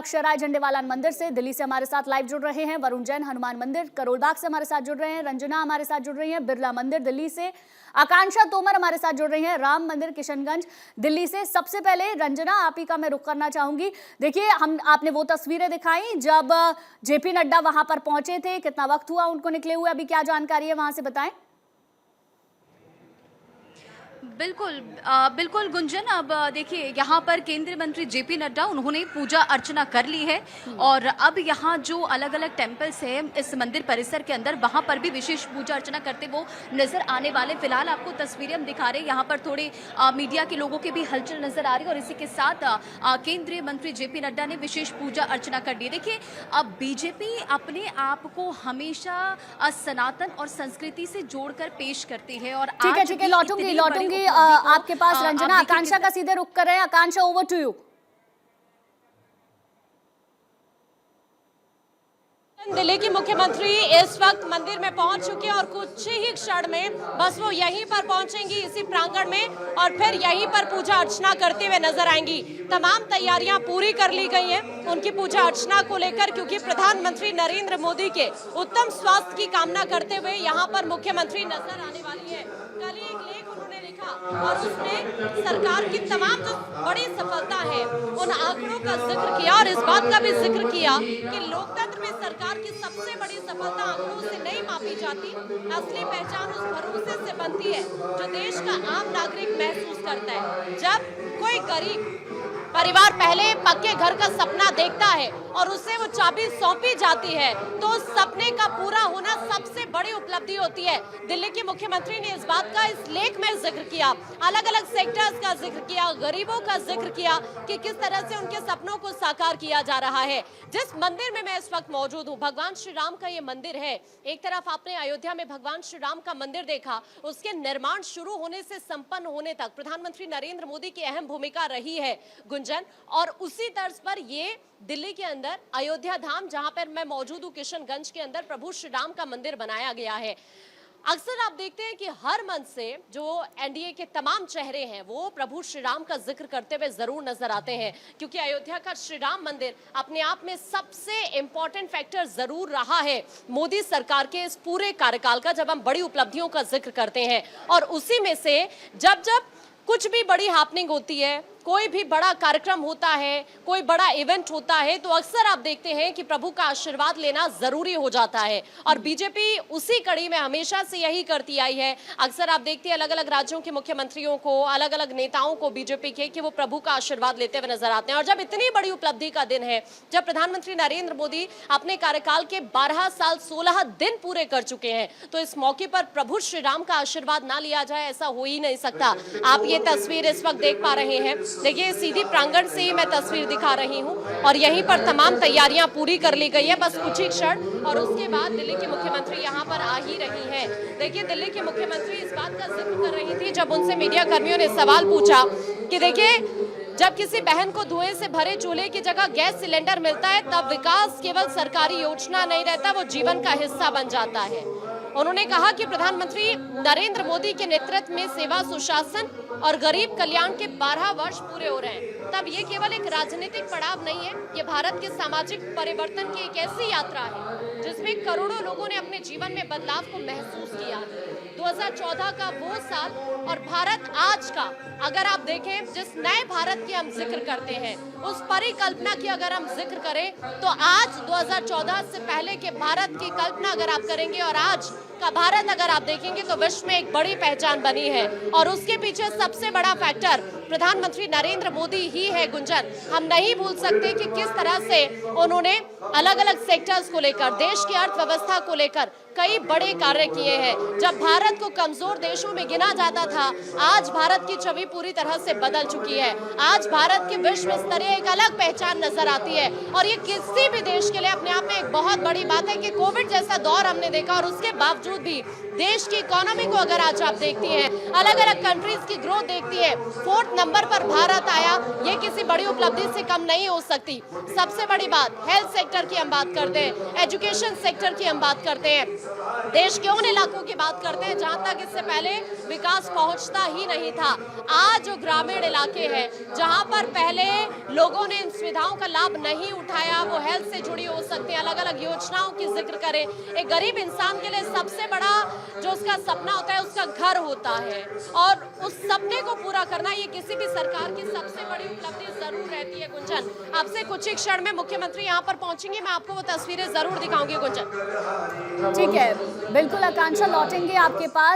अक्षराय झंडेवालान मंदिर से दिल्ली से हमारे साथ लाइव जुड़ रहे हैं। वरुण जैन हनुमान मंदिर करोलबाग से हमारे साथ जुड़ रहे हैं। रंजना हमारे साथ जुड़ रही हैं बिरला मंदिर दिल्ली से। आकांक्षा तोमर हमारे साथ जुड़ रही हैं राम मंदिर किशनगंज दिल्ली से। सबसे पहले रंजना आप ही का मैं रुख करना चाहूंगी। देखिए आपने वो तस्वीरें दिखाई जब जेपी नड्डा वहां पर पहुंचे थे, कितना वक्त हुआ उनको निकले हुए, अभी क्या जानकारी है वहां से बताएं। बिल्कुल गुंजन, अब देखिए यहाँ पर केंद्रीय मंत्री जेपी नड्डा उन्होंने पूजा अर्चना कर ली है और अब यहाँ जो अलग अलग टेम्पल्स है इस मंदिर परिसर के अंदर, वहाँ पर भी विशेष पूजा अर्चना करते वो नजर आने वाले। फिलहाल आपको तस्वीरें हम दिखा रहे हैं, यहाँ पर थोड़े मीडिया के लोगों की भी हलचल नजर आ रही है और इसी के साथ केंद्रीय मंत्री जेपी नड्डा ने विशेष पूजा अर्चना कर ली। देखिए अब बीजेपी अपने आप को हमेशा सनातन और संस्कृति से जोड़कर पेश करती है और ठीक है लौटूंगी आपके पास रंजना। आकांक्षा का सीधे रुख कर रहे हैं। आकांक्षा ओवर टू यू। दिल्ली की मुख्यमंत्री इस वक्त मंदिर में पहुंच चुके हैं और कुछ ही क्षण में बस वो यहीं पर पहुंचेंगी इसी प्रांगण में और फिर यहीं पर पूजा अर्चना करते हुए नजर आएंगी। तमाम तैयारियां पूरी कर ली गई हैं उनकी पूजा अर्चना को लेकर, क्योंकि प्रधानमंत्री नरेंद्र मोदी के उत्तम स्वास्थ्य की कामना करते हुए यहाँ पर मुख्यमंत्री नजर आने वाली है। कल ही एक लेख उन्होंने लिखा और उसमें सरकार की तमाम जो बड़ी सफलता है उन आंकड़ों का जिक्र किया और इस बात का भी जिक्र किया कि लोकतंत्र में सरकार की सबसे बड़ी सफलता आंकड़ों से नहीं मापी जाती, असली पहचान उस भरोसे से बनती है जो देश का आम नागरिक महसूस करता है। जब कोई गरीब परिवार पहले पक्के घर का सपना देखता है और उसे वो चाबी सौंपी जाती है तो उस सपने का पूरा होना सबसे बड़ी उपलब्धि होती है। दिल्ली के मुख्यमंत्री ने इस बात का इस लेख में जिक्र किया, अलग अलग सेक्टर्स का जिक्र किया, गरीबों का जिक्र किया कि किस तरह से उनके सपनों को साकार किया जा रहा है। जिस मंदिर में मैं इस वक्त मौजूद हूँ, भगवान श्री राम का ये मंदिर है। एक तरफ आपने अयोध्या में भगवान श्री राम का मंदिर देखा, उसके निर्माण शुरू होने से संपन्न होने तक प्रधानमंत्री नरेंद्र मोदी की अहम भूमिका रही है गुंजन, और उसी तर्ज पर ये दिल्ली के अंदर अयोध्या धाम, जहां पर मैं मौजूद हूं किशनगंज के अंदर, प्रभु श्री राम का मंदिर बनाया गया है। अक्सर आप देखते हैं कि हर मंच से जो एनडीए के तमाम चेहरे हैं वो प्रभु श्री राम का जिक्र करते हुए जरूर नजर आते हैं, क्योंकि अयोध्या का श्री राम मंदिर अपने आप में सबसे इंपॉर्टेंट फैक्टर जरूर रहा है मोदी सरकार के इस पूरे कार्यकाल का, जब हम बड़ी उपलब्धियों का जिक्र करते हैं। और उसी में से जब कुछ भी बड़ी हैपनिंग होती है, कोई भी बड़ा कार्यक्रम होता है, कोई बड़ा इवेंट होता है, तो अक्सर आप देखते हैं कि प्रभु का आशीर्वाद लेना जरूरी हो जाता है और बीजेपी उसी कड़ी में हमेशा से यही करती आई है। अक्सर आप देखते हैं अलग अलग राज्यों के मुख्यमंत्रियों को, अलग अलग नेताओं को बीजेपी के, कि वो प्रभु का आशीर्वाद लेते हुए नजर आते हैं। और जब इतनी बड़ी उपलब्धि का दिन है, जब प्रधानमंत्री नरेंद्र मोदी अपने कार्यकाल के 12 साल 16 दिन पूरे कर चुके हैं, तो इस मौके पर प्रभु श्री राम का आशीर्वाद ना लिया जाए, ऐसा हो ही नहीं सकता। आप ये तस्वीर इस वक्त देख पा रहे हैं, देखिए सीधी प्रांगण से ही मैं तस्वीर दिखा रही हूं और यहीं पर तमाम तैयारियां पूरी कर ली गई है, बस कुछ ही क्षण और उसके बाद दिल्ली की मुख्यमंत्री यहां पर आ ही रही हैं। देखिए दिल्ली की मुख्यमंत्री इस बात का जिक्र कर रही थी जब उनसे मीडिया कर्मियों ने सवाल पूछा कि देखिए जब किसी बहन को धुएं से भरे चूल्हे की जगह गैस सिलेंडर मिलता है, तब विकास केवल सरकारी योजना नहीं रहता, वो जीवन का हिस्सा बन जाता है। उन्होंने कहा कि प्रधानमंत्री नरेंद्र मोदी के नेतृत्व में सेवा, सुशासन और गरीब कल्याण के 12 वर्ष पूरे हो रहे हैं। तब ये केवल एक राजनीतिक पड़ाव नहीं है, ये भारत के सामाजिक परिवर्तन की एक ऐसी यात्रा है जिसमें करोड़ों लोगों ने अपने जीवन में बदलाव को महसूस किया। 2014 का वो साल और भारत आज का, अगर आप देखें जिस नए भारत की हम जिक्र करते हैं, उस परिकल्पना की अगर हम जिक्र करें तो आज 2014 से पहले के भारत की कल्पना अगर आप करेंगे और आज का भारत अगर आप देखेंगे तो विश्व में एक बड़ी पहचान बनी है और उसके पीछे सबसे बड़ा फैक्टर प्रधानमंत्री नरेंद्र मोदी ही है गुंजन। हम नहीं भूल सकते कि किस तरह से उन्होंने अलग अलग सेक्टर्स को लेकर, देश की अर्थव्यवस्था को लेकर कई बड़े कार्य किए हैं। जब भारत को कमजोर देशों में गिना जाता था, आज भारत की छवि पूरी तरह से बदल चुकी है। आज भारत की विश्व स्तरीय एक अलग पहचान नजर आती है और ये किसी भी देश के लिए अपने आप में एक बहुत बड़ी बात है कि कोविड जैसा दौर हमने देखा और उसके बावजूद भी देश की इकोनॉमी को अगर आज आप देखती हैं, अलग अलग कंट्रीज की ग्रोथ देखती है, फोर्थ नंबर पर भारत आया, ये किसी बड़ी उपलब्धि से कम नहीं हो सकती। सबसे बड़ी बात हेल्थ सेक्टर की हम बात करते हैं, एजुकेशन सेक्टर की हम बात करते हैं, देश के उन इलाकों की बात करते हैं जहां तक इससे पहले विकास पहुंचता ही नहीं था। आज जो ग्रामीण इलाके हैं, जहां पर पहले लोगों ने इन सुविधाओं का लाभ नहीं उठाया, वो हेल्थ से जुड़ी हो सकती है, अलग अलग योजनाओं की जिक्र करें। एक गरीब इंसान के लिए सबसे बड़ा जो उसका सपना होता है, उसका घर होता है, और उस सपने को पूरा करना ये किसी भी सरकार की सबसे बड़ी उपलब्धि जरूर रहती है। गुंजन, आपसे कुछ ही क्षण में मुख्यमंत्री यहाँ पर पहुंचेंगे, मैं आपको वो तस्वीरें जरूर दिखाऊंगी। गुंजन, ठीक है, बिल्कुल आकांक्षा, लौटेंगे आपके पास।